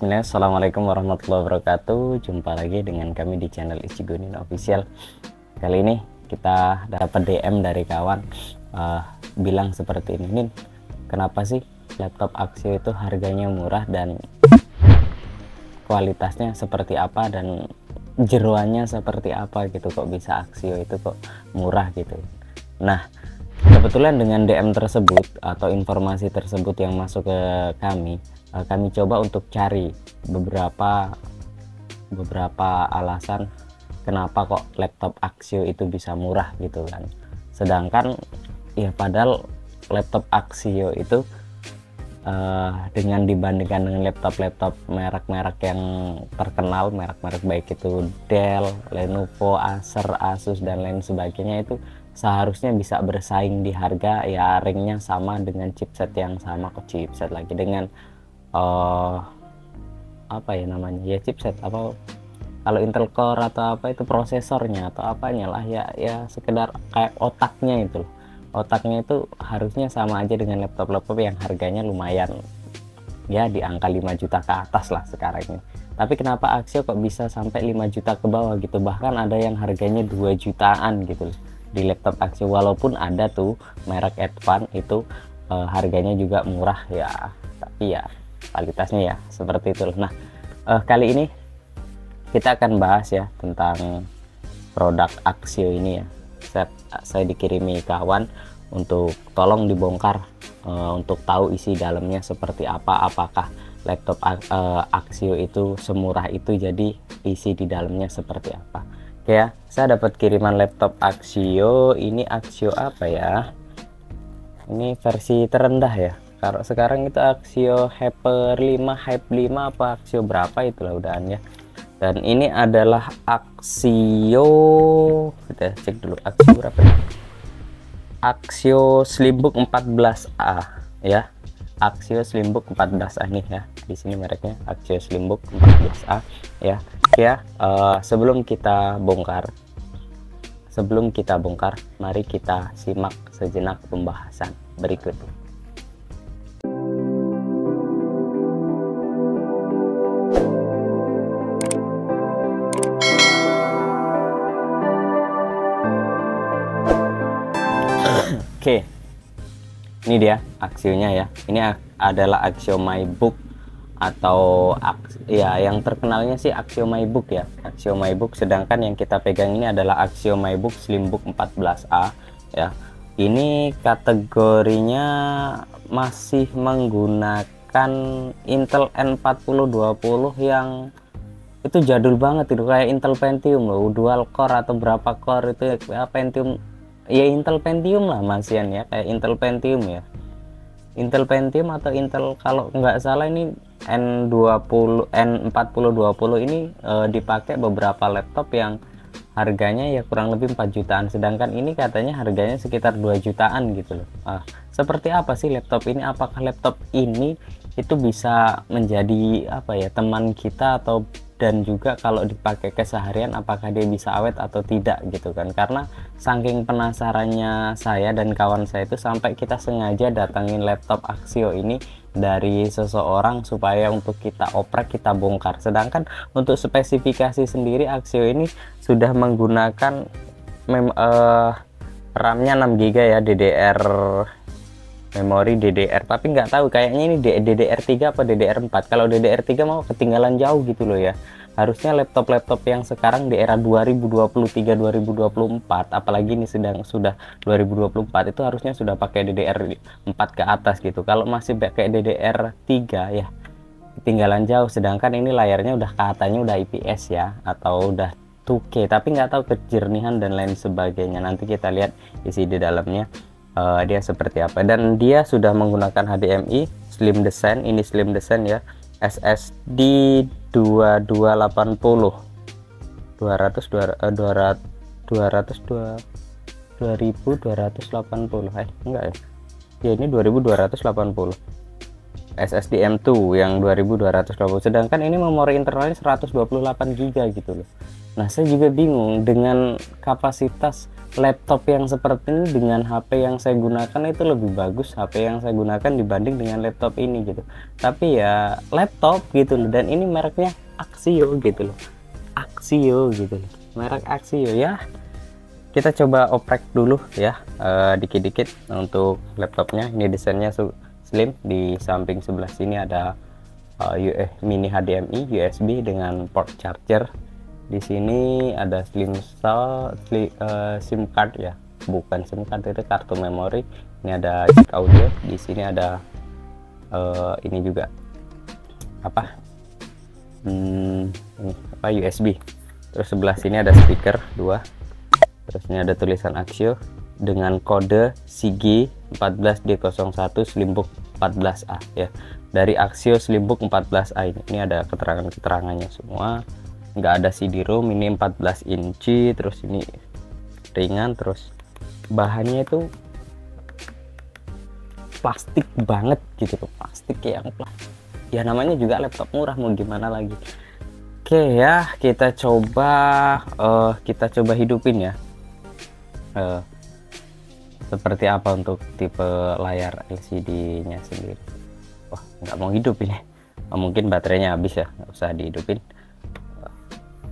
Bismillah, Assalamualaikum warahmatullahi wabarakatuh. Jumpa lagi dengan kami di channel Ichigonin Official. Kali ini kita dapat DM dari kawan bilang seperti ini, Nin, kenapa sih laptop Axio itu harganya murah dan kualitasnya seperti apa dan jeroannya seperti apa gitu, kok bisa Axio itu kok murah gitu. Nah, kebetulan dengan DM tersebut atau informasi tersebut yang masuk ke kami coba untuk cari beberapa alasan kenapa kok laptop Axio itu bisa murah gitu kan. Sedangkan ya padahal laptop Axio itu dengan dibandingkan dengan laptop merek-merek yang terkenal, merek-merek baik itu Dell, Lenovo, Acer, Asus dan lain sebagainya, itu seharusnya bisa bersaing di harga ya, ringnya sama dengan chipset yang sama, kok chipset lagi dengan apa ya namanya ya, chipset apa, kalau Intel Core atau apa itu prosesornya atau apanya lah ya sekedar kayak otaknya itu harusnya sama aja dengan laptop yang harganya lumayan ya di angka 5 juta ke atas lah sekarang ini. Tapi kenapa Axio kok bisa sampai 5 juta ke bawah gitu, bahkan ada yang harganya 2 jutaan gitu di laptop Axio, walaupun ada tuh merek Advan itu harganya juga murah ya, tapi ya kualitasnya ya seperti itu. Nah, kali ini kita akan bahas ya tentang produk Axio ini ya. Saya dikirimi kawan untuk tolong dibongkar untuk tahu isi dalamnya seperti apa, apakah laptop Axio itu semurah itu, jadi isi di dalamnya seperti apa. Oke ya, saya dapat kiriman laptop Axio. Ini Axio apa ya, ini versi terendah ya. Kalau sekarang itu Axio Hyper 5 apa Axio berapa itulah udahan ya. Dan ini adalah Axio, kita cek dulu Axio berapa ya? Axio Slimbook 14A ya. Axio Slimbook 14A nih ya. Di sini mereknya Axio Slimbook 14A ya. Ya, sebelum kita bongkar, mari kita simak sejenak pembahasan berikut. Oke, ini dia Axionya ya. Ini adalah Axio MyBook atau ya yang terkenalnya sih Axio MyBook ya, Axio MyBook. Sedangkan yang kita pegang ini adalah Axio MyBook Slimbook 14A ya. Ini kategorinya masih menggunakan Intel N4020 yang itu jadul banget itu, kayak Intel Pentium loh, dual core atau berapa core itu ya, Pentium ya, Intel Pentium lah masian ya, kayak Intel Pentium ya, Intel Pentium atau Intel, kalau nggak salah ini N4020 ini dipakai beberapa laptop yang harganya ya kurang lebih 4 jutaan, sedangkan ini katanya harganya sekitar 2 jutaan gitu loh. Seperti apa sih laptop ini? Apakah laptop ini itu bisa menjadi apa ya, teman kita, atau dan juga kalau dipakai keseharian apakah dia bisa awet atau tidak gitu kan. Karena saking penasarannya saya dan kawan saya itu sampai kita sengaja datangin laptop Axio ini dari seseorang supaya untuk kita oprek, kita bongkar. Sedangkan untuk spesifikasi sendiri Axio ini sudah menggunakan RAM-nya 6 GB ya, DDR memori DDR, tapi nggak tahu kayaknya ini DDR3 apa DDR4. Kalau DDR3 mau ketinggalan jauh gitu loh ya. Harusnya laptop-laptop yang sekarang di era 2023 2024, apalagi ini sudah 2024, itu harusnya sudah pakai DDR4 ke atas gitu. Kalau masih pakai DDR3 ya ketinggalan jauh. Sedangkan ini layarnya udah katanya udah IPS ya, atau udah 2K, tapi nggak tahu kejernihan dan lain sebagainya. Nanti kita lihat isi di dalamnya dia seperti apa. Dan dia sudah menggunakan HDMI Slim Design, ini Slim Design ya, SSD 2280 2280 enggak ya, ini 2280 SSD M2 yang 2280, sedangkan ini memori internalnya 128 GB gitu loh. Nah, saya juga bingung dengan kapasitas laptop yang seperti ini dengan HP yang saya gunakan itu lebih bagus HP yang saya gunakan dibanding dengan laptop ini gitu. Tapi ya laptop gitu loh, dan ini mereknya Axio gitu loh, Axio gitu loh, merek Axio ya. Kita coba oprek dulu ya, dikit-dikit untuk laptopnya. Ini desainnya slim, di samping sebelah sini ada mini HDMI USB dengan port charger. Di sini ada SIM card ya, bukan SIM card, itu kartu memori. Ini ada jack audio, di sini ada ini juga apa ini apa USB. Terus sebelah sini ada speaker 2. Terus ini ada tulisan Axio dengan kode SIGI 14D01 Slimbook 14A ya, dari Axio Slimbook 14A. Ini ada keterangannya semua, nggak ada CD-ROM. Ini 14 inci, terus ini ringan, terus bahannya itu plastik banget gitu loh, plastik yang ya namanya juga laptop murah, mau gimana lagi. Oke ya, kita coba hidupin ya, seperti apa untuk tipe layar LCD nya sendiri. Wah, nggak mau hidup ini, mungkin baterainya habis ya, nggak usah dihidupin.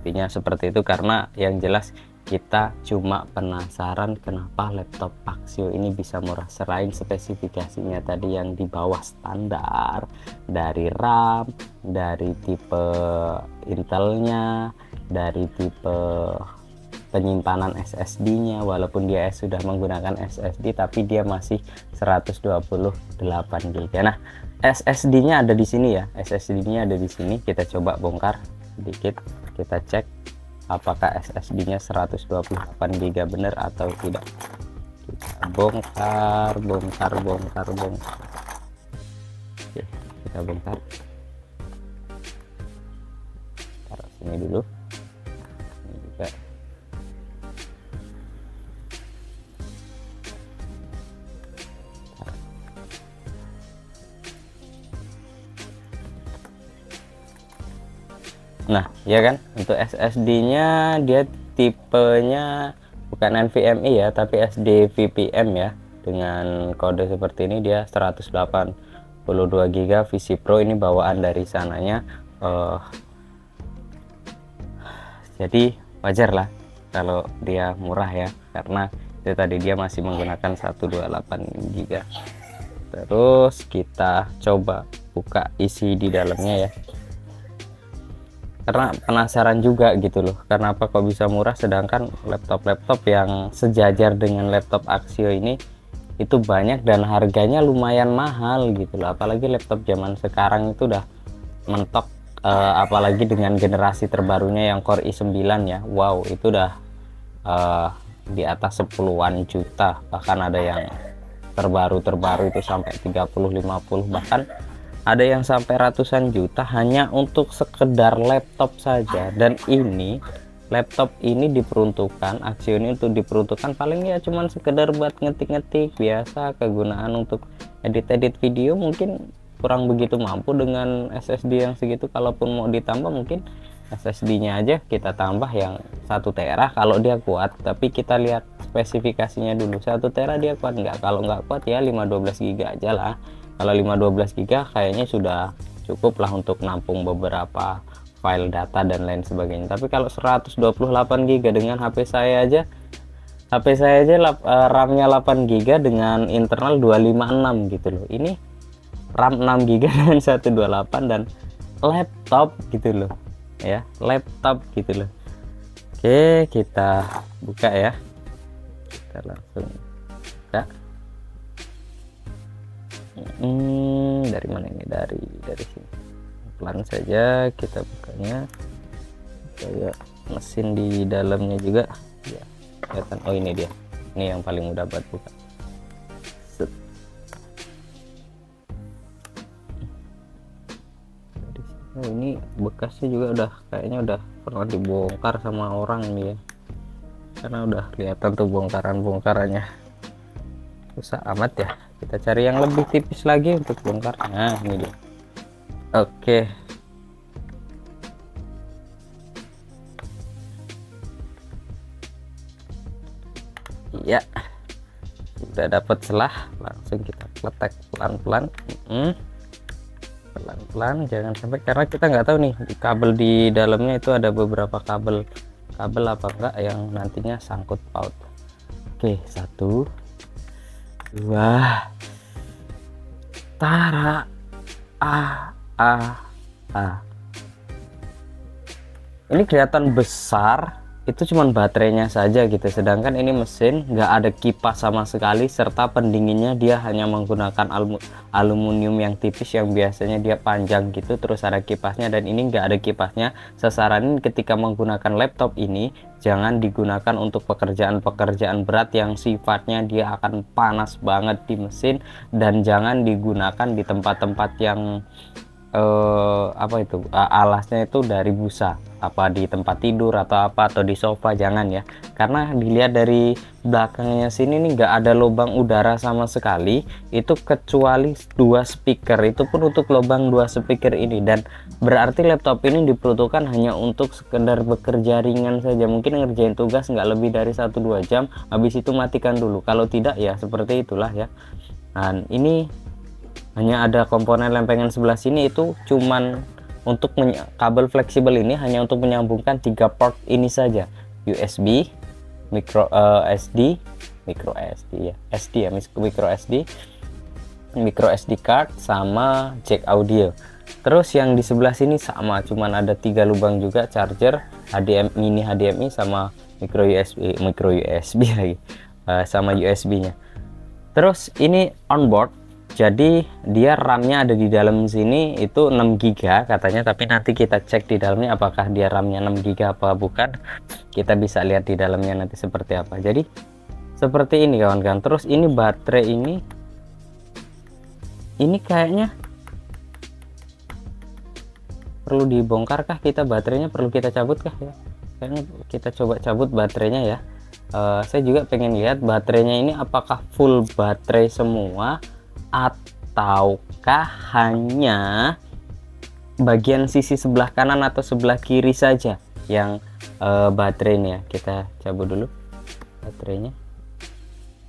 Intinya seperti itu, karena yang jelas kita cuma penasaran kenapa laptop Axio ini bisa murah. Selain spesifikasinya tadi yang di bawah standar, dari RAM, dari tipe Intelnya, dari tipe penyimpanan SSD-nya, walaupun dia sudah menggunakan SSD tapi dia masih 128 GB. Nah, SSD-nya ada di sini ya, SSD-nya ada di sini. Kita coba bongkar sedikit, kita cek apakah SSD-nya 128 GB bener atau tidak. Kita bongkar. Oke, kita bongkar. Taruh sini dulu. Ini juga. Nah ya kan, untuk SSD-nya dia tipenya bukan NVMe ya, tapi SD VPM ya, dengan kode seperti ini. Dia 182 GB VC Pro, ini bawaan dari sananya. Jadi wajar lah kalau dia murah ya, karena itu tadi dia masih menggunakan 128 GB. Terus kita coba buka isi di dalamnya ya, karena penasaran juga gitu loh, kenapa kok bisa murah sedangkan laptop-laptop yang sejajar dengan laptop Axio ini itu banyak dan harganya lumayan mahal gitu loh. Apalagi laptop zaman sekarang itu udah mentok, apalagi dengan generasi terbarunya yang Core i9 ya. Wow, itu udah di atas 10-an juta, bahkan ada yang terbaru itu sampai 30-50, bahkan ada yang sampai ratusan juta hanya untuk sekedar laptop saja. Dan ini laptop ini diperuntukkan, Axio ini untuk diperuntukkan paling ya cuman sekedar buat ngetik-ngetik biasa, kegunaan untuk edit-edit video mungkin kurang begitu mampu dengan SSD yang segitu. Kalaupun mau ditambah mungkin SSD-nya aja kita tambah yang 1 tera kalau dia kuat, tapi kita lihat spesifikasinya dulu. 1 tera dia kuat nggak? Kalau nggak kuat ya 512 GB aja lah. Kalau 512 GB kayaknya sudah cukup lah untuk nampung beberapa file data dan lain sebagainya. Tapi kalau 128 GB dengan HP saya aja RAM-nya 8 GB dengan internal 256 gitu loh. Ini RAM 6 GB dengan 128 dan laptop gitu loh ya, laptop gitu loh. Oke, kita buka ya, kita langsung buka. Dari mana ini? Dari sini, pelan saja kita bukanya supaya mesin di dalamnya juga ya kelihatan. Oh ini dia, ini yang paling mudah buat buka. Set. Oh, ini bekasnya juga udah kayaknya udah pernah dibongkar sama orang ini ya, karena udah kelihatan tuh bongkarannya. Susah amat ya, kita cari yang lebih tipis lagi untuk bongkar. Nah ini dia. Oke, Ya, sudah dapat selah, langsung kita letak pelan-pelan. Pelan-pelan, jangan sampai, karena kita nggak tahu nih di kabel di dalamnya itu ada beberapa kabel apa enggak yang nantinya sangkut paut. Oke, 1 2 tara, ini kelihatan besar, itu cuman baterainya saja gitu, sedangkan ini mesin nggak ada kipas sama sekali, serta pendinginnya dia hanya menggunakan aluminium yang tipis yang biasanya dia panjang gitu, terus ada kipasnya, dan ini nggak ada kipasnya. Sesaranin ketika menggunakan laptop ini jangan digunakan untuk pekerjaan-pekerjaan berat yang sifatnya dia akan panas banget di mesin, dan jangan digunakan di tempat-tempat yang alasnya itu dari busa, apa di tempat tidur atau apa, atau di sofa, jangan ya, karena dilihat dari belakangnya sini nih nggak ada lubang udara sama sekali, itu kecuali 2 speaker, itu pun untuk lubang 2 speaker ini, dan berarti laptop ini diperuntukkan hanya untuk sekedar bekerja ringan saja, mungkin ngerjain tugas nggak lebih dari 1-2 jam, habis itu matikan dulu, kalau tidak ya seperti itulah ya. Dan ini hanya ada komponen lempengan sebelah sini, itu cuman untuk kabel fleksibel ini hanya untuk menyambungkan 3 port ini saja, USB, micro SD ya, micro SD card sama jack audio. Terus yang di sebelah sini sama, cuman ada 3 lubang juga, charger, mini HDMI sama micro USB lagi, sama USB-nya. Terus ini onboard, jadi dia RAM-nya ada di dalam sini itu 6 GB katanya, tapi nanti kita cek di dalamnya apakah dia RAM-nya 6 GB apa bukan. Kita bisa lihat di dalamnya nanti seperti apa. Jadi seperti ini kawan-kawan. Terus ini baterai ini kayaknya perlu dibongkar kah kita, baterainya perlu kita cabut kah ya? Kayaknya kita coba cabut baterainya ya. Saya juga pengen lihat baterainya ini apakah full baterai semua ataukah hanya bagian sisi sebelah kanan atau sebelah kiri saja yang baterainya. Kita cabut dulu baterainya.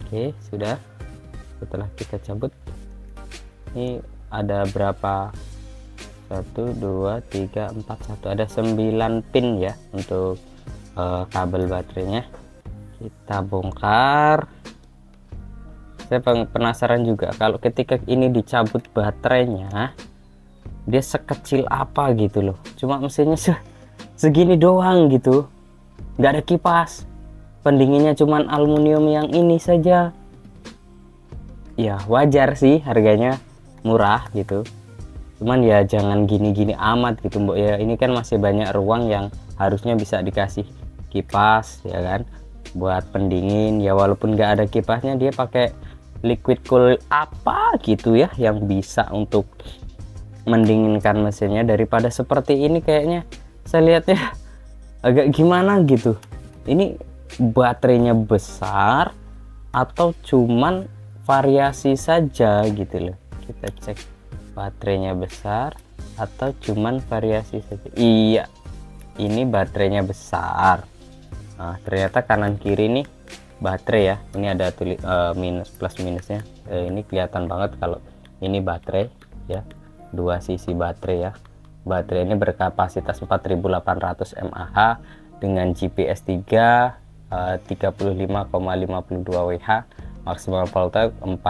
Oke, sudah. Setelah kita cabut, ini ada berapa, 1 2 3 4 1, ada 9 pin ya untuk kabel baterainya. Kita bongkar. Saya penasaran juga kalau ketika ini dicabut baterainya dia sekecil apa gitu loh, cuma mesinnya segini doang gitu, nggak ada kipas, pendinginnya cuman aluminium yang ini saja. Ya wajar sih harganya murah gitu, cuman ya jangan gini-gini amat gitu mbok ya, ini kan masih banyak ruang yang harusnya bisa dikasih kipas ya kan, buat pendingin ya, walaupun nggak ada kipasnya dia pakai liquid cool apa gitu ya yang bisa untuk mendinginkan mesinnya, daripada seperti ini kayaknya saya lihatnya agak gimana gitu. Ini baterainya besar atau cuman variasi saja gitu loh. Kita cek baterainya besar atau cuman variasi saja. Iya, ini baterainya besar. Nah ternyata kanan kiri nih baterai ya, ini ada tulis minus plus minusnya, ini kelihatan banget kalau ini baterai ya, 2 sisi baterai ya. Baterai ini berkapasitas 4800 mAh dengan GPS 3 35,52 Wh, maksimal voltage 4,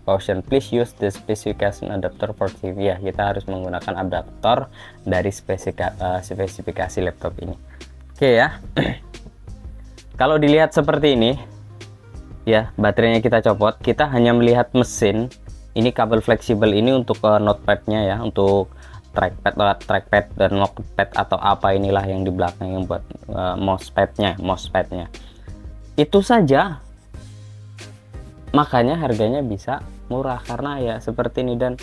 caution please use the specification adapter for TV ya, kita harus menggunakan adaptor dari spesifikasi laptop ini. Oke ya. Kalau dilihat seperti ini ya, baterainya kita copot, kita hanya melihat mesin. Ini kabel fleksibel ini untuk notepadnya ya, untuk trackpad dan notepad atau apa inilah yang di belakang yang buat mousepadnya itu saja, makanya harganya bisa murah karena ya seperti ini. Dan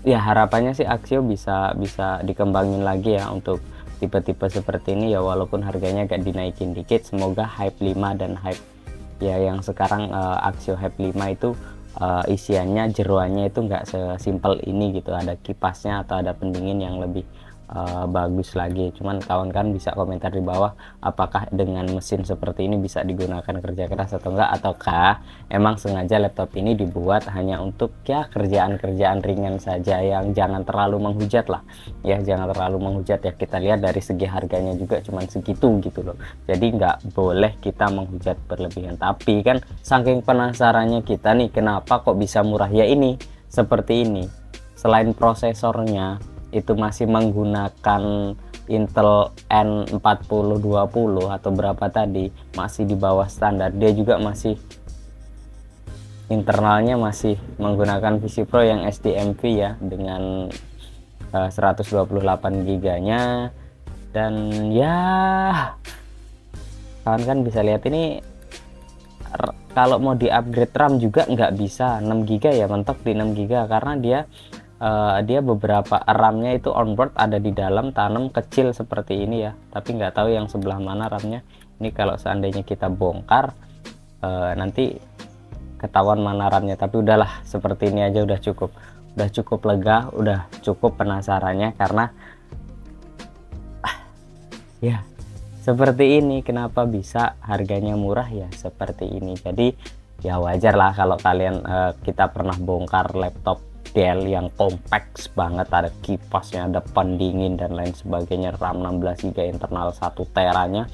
ya harapannya sih Axio bisa dikembangin lagi ya untuk tipe-tipe seperti ini ya, walaupun harganya agak dinaikin dikit. Semoga Hype 5 dan Hype ya yang sekarang Axio Hype 5 itu isiannya, jeroannya itu nggak sesimpel ini gitu, ada kipasnya atau ada pendingin yang lebih bagus lagi. Cuman kawan kan bisa komentar di bawah, apakah dengan mesin seperti ini bisa digunakan kerja keras atau enggak, ataukah emang sengaja laptop ini dibuat hanya untuk ya kerjaan-kerjaan ringan saja yang jangan terlalu menghujat lah ya, jangan terlalu menghujat ya. Kita lihat dari segi harganya juga cuman segitu gitu loh, jadi nggak boleh kita menghujat berlebihan. Tapi kan saking penasarannya kita nih, kenapa kok bisa murah ya, ini seperti ini. Selain prosesornya itu masih menggunakan Intel N4020 atau berapa tadi, masih di bawah standar. Dia juga masih internalnya masih menggunakan PC Pro yang SDMV ya, dengan 128 GB nya. Dan ya kawan kan bisa lihat ini, kalau mau di upgrade RAM juga nggak bisa 6 GB ya, mentok di 6 GB, karena dia beberapa RAM-nya itu onboard ada di dalam, tanam kecil seperti ini ya, tapi nggak tahu yang sebelah mana RAM-nya. Ini kalau seandainya kita bongkar nanti ketahuan mana RAM-nya, tapi udahlah, seperti ini aja udah cukup lega, udah cukup penasarannya, karena ya seperti ini. Kenapa bisa harganya murah ya seperti ini. Jadi ya wajar lah kalau kalian kita pernah bongkar laptop Dell yang kompleks banget, ada kipasnya, ada pendingin dan lain sebagainya, RAM 16 GB, internal 1 teranya,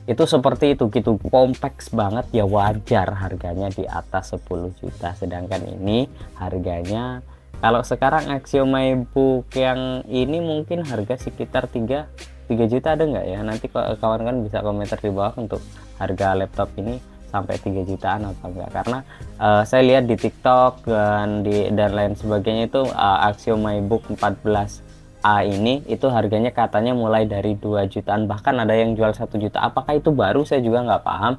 itu seperti itu gitu, kompleks banget ya, wajar harganya di atas 10 juta. Sedangkan ini harganya kalau sekarang Axio MyBook yang ini mungkin harga sekitar 3 juta, ada nggak ya? Nanti kawan kan bisa komentar di bawah untuk harga laptop ini sampai 3 jutaan atau enggak, karena saya lihat di TikTok dan lain sebagainya itu Axio MyBook 14A ini itu harganya katanya mulai dari 2 jutaan, bahkan ada yang jual 1 juta. Apakah itu baru? Saya juga nggak paham.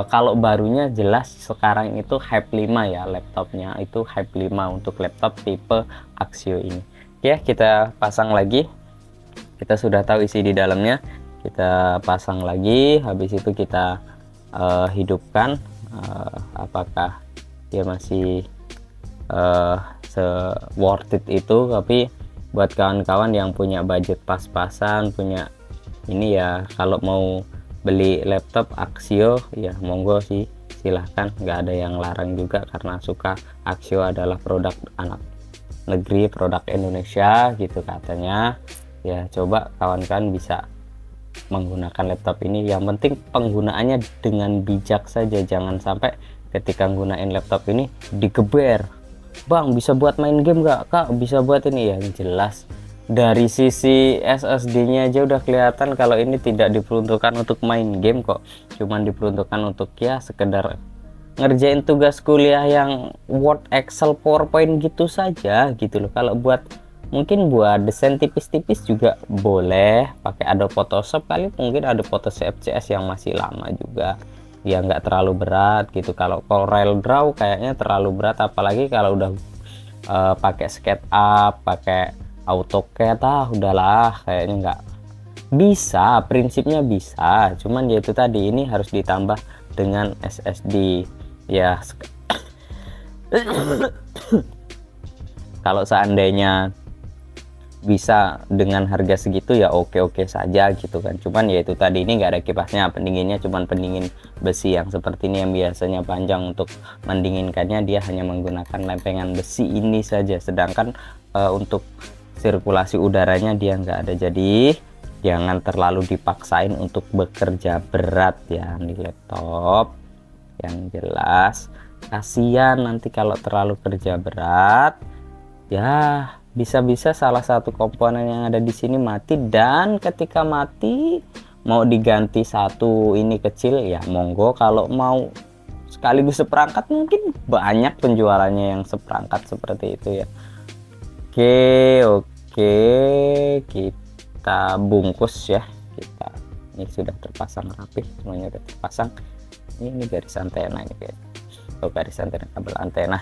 Kalau barunya jelas sekarang itu Hype 5 ya, laptopnya itu Hype 5 untuk laptop tipe Axio ini. Oke, kita pasang lagi. Kita sudah tahu isi di dalamnya, kita pasang lagi, habis itu kita hidupkan, apakah dia masih se worth it itu. Tapi buat kawan-kawan yang punya budget pas-pasan, punya ini ya, kalau mau beli laptop Axio ya monggo sih, silahkan, nggak ada yang larang juga, karena suka. Axio adalah produk anak negeri, produk Indonesia gitu katanya ya. Coba kawan-kawan bisa menggunakan laptop ini, yang penting penggunaannya dengan bijak saja, jangan sampai ketika gunain laptop ini digeber, bang bisa buat main game nggak kak, bisa buat ini ya. Jelas dari sisi SSD nya aja udah kelihatan kalau ini tidak diperuntukkan untuk main game kok, cuman diperuntukkan untuk ya sekedar ngerjain tugas kuliah yang Word, Excel, PowerPoint gitu saja gitu loh. Kalau buat mungkin buat desain tipis-tipis juga boleh pakai Adobe Photoshop kali, mungkin ada Photoshop CS yang masih lama juga ya, nggak terlalu berat gitu. Kalau Corel Draw kayaknya terlalu berat, apalagi kalau udah pakai SketchUp, pakai AutoCAD, udahlah kayaknya nggak bisa. Prinsipnya bisa, cuman ya itu tadi, ini harus ditambah dengan SSD ya. Kalau seandainya bisa dengan harga segitu ya oke-oke saja gitu kan. Cuman ya itu tadi, ini nggak ada kipasnya, pendinginnya cuman pendingin besi yang seperti ini, yang biasanya panjang. Untuk mendinginkannya dia hanya menggunakan lempengan besi ini saja, sedangkan untuk sirkulasi udaranya dia nggak ada. Jadi jangan terlalu dipaksain untuk bekerja berat ya di laptop, yang jelas kasihan nanti kalau terlalu kerja berat ya, bisa-bisa salah satu komponen yang ada di sini mati. Dan ketika mati mau diganti satu ini kecil ya monggo. Kalau mau sekaligus seperangkat mungkin banyak penjualannya yang seperangkat seperti itu ya. Oke, kita bungkus ya. Ini sudah terpasang rapi, semuanya sudah terpasang. Ini garis antena ini guys. Garis antena, kabel antena.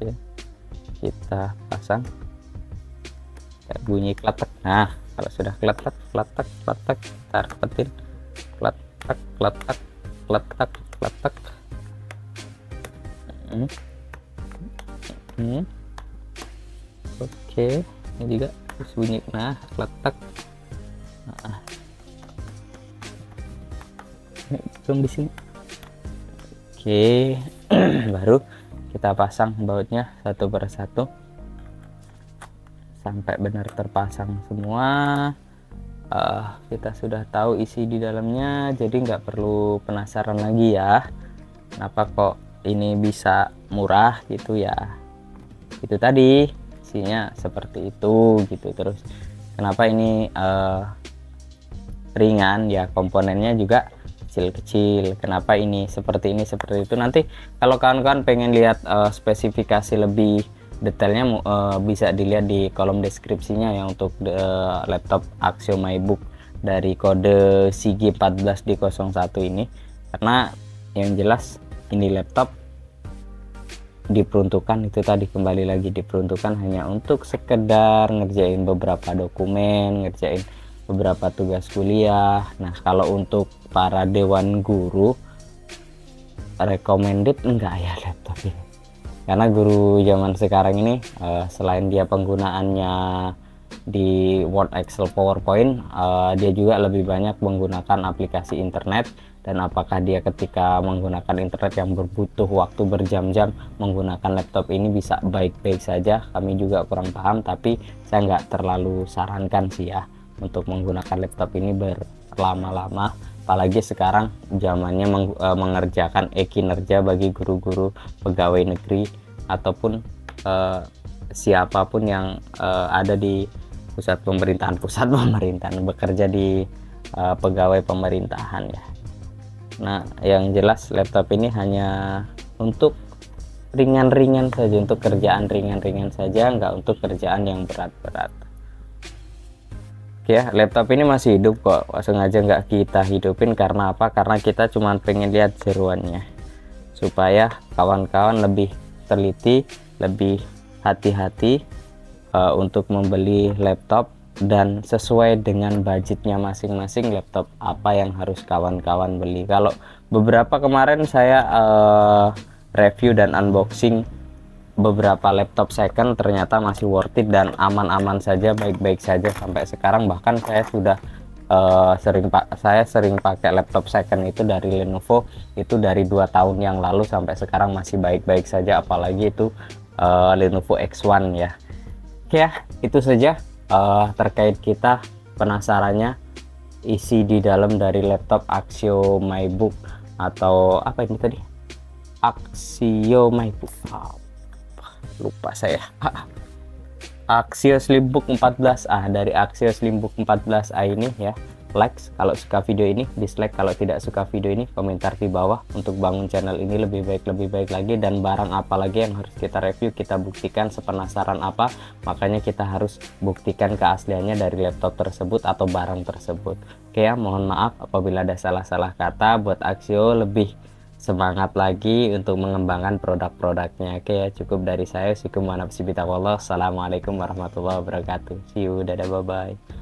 Oke, kita pasang, bunyi kletek. Nah kalau sudah kletek kita rapetin, kletek. Oke, ini juga terus bunyi nah letak belum di sini. Oke. Baru kita pasang bautnya satu persatu sampai benar terpasang semua. Kita sudah tahu isi di dalamnya, jadi nggak perlu penasaran lagi ya kenapa kok ini bisa murah gitu ya. Itu tadi isinya seperti itu gitu. Terus kenapa ini ringan ya, komponennya juga kecil-kecil. Kenapa ini seperti itu. Nanti kalau kawan-kawan pengen lihat spesifikasi lebih detailnya bisa dilihat di kolom deskripsinya ya untuk laptop Axio MyBook dari kode CG14D01 ini. Karena yang jelas ini laptop diperuntukkan, itu tadi kembali lagi diperuntukkan hanya untuk sekedar ngerjain beberapa dokumen, ngerjain beberapa tugas kuliah. Nah kalau untuk para dewan guru recommended enggak ya laptop ini, karena guru zaman sekarang ini selain dia penggunaannya di Word, Excel, PowerPoint, dia juga lebih banyak menggunakan aplikasi internet. Dan apakah dia ketika menggunakan internet yang berbutuh waktu berjam-jam menggunakan laptop ini bisa baik-baik saja, kami juga kurang paham. Tapi saya nggak terlalu sarankan sih ya untuk menggunakan laptop ini berlama-lama, apalagi sekarang zamannya mengerjakan e-kinerja bagi guru-guru pegawai negeri ataupun siapapun yang ada di pusat pemerintahan bekerja di pegawai pemerintahan ya. Nah yang jelas laptop ini hanya untuk ringan-ringan saja, untuk kerjaan ringan-ringan saja, nggak untuk kerjaan yang berat-berat. Ya laptop ini masih hidup kok, sengaja nggak kita hidupin. Karena apa? Karena kita cuma pengen lihat jeruannya supaya kawan-kawan lebih teliti, lebih hati-hati untuk membeli laptop dan sesuai dengan budgetnya masing-masing. Laptop apa yang harus kawan-kawan beli? Kalau beberapa kemarin saya review dan unboxing beberapa laptop second, ternyata masih worth it dan aman-aman saja, baik-baik saja sampai sekarang. Bahkan saya sudah sering pakai laptop second itu dari Lenovo, itu dari 2 tahun yang lalu sampai sekarang masih baik-baik saja, apalagi itu Lenovo X1 ya. Oke ya, itu saja terkait kita penasarannya isi di dalam dari laptop Axio MyBook atau apa ini tadi, Axio MyBook, lupa saya. Axio Slimbook 14A, dari Axio Slimbook 14A ini ya. Like kalau suka video ini, dislike kalau tidak suka video ini, komentar di bawah untuk bangun channel ini lebih baik lagi. Dan barang apa lagi yang harus kita review, kita buktikan sepenasaran apa, makanya kita harus buktikan keasliannya dari laptop tersebut atau barang tersebut. Oke ya, mohon maaf apabila ada salah-salah kata. Buat Axio lebih semangat lagi untuk mengembangkan produk-produknya. Oke ya, cukup dari saya. Assalamualaikum warahmatullahi wabarakatuh. See you, dadah, bye bye.